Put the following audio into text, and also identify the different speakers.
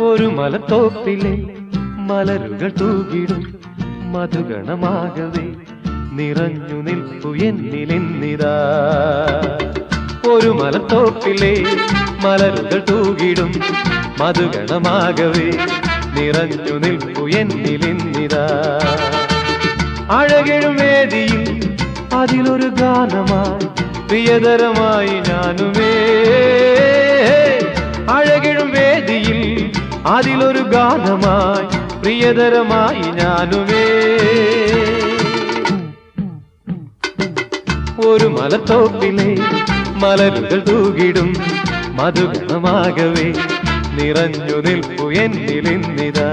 Speaker 1: ഒരു മലത്തോപ്പിലെ മലരുകൾ തൂകിടും മധുഗണമാകവേ നിറഞ്ഞു നിൽപ്പു എന്നിലിന്നിതാ. ഒരു മലത്തോപ്പിലെ മലരുകൾ തൂകിടും മധുഗണമാകവേ നിറഞ്ഞു നിൽപ്പു എന്നിലിന്നിതാ. അഴകിടും വേദിയിൽ അതിലൊരു ഗാനമായി പ്രിയതരമായി ഞാനുമേ. അഴകിടും വേദിയിൽ അതിലൊരു ഗാനമായി പ്രിയതരമായി ഞാനുമേ. ഒരു മലത്തോപ്പിലെ മലരുകൾ തൂകിടും മധുഗണമാകവേ നിറഞ്ഞു നിൽപ്പു എന്നിലിന്നിതാ.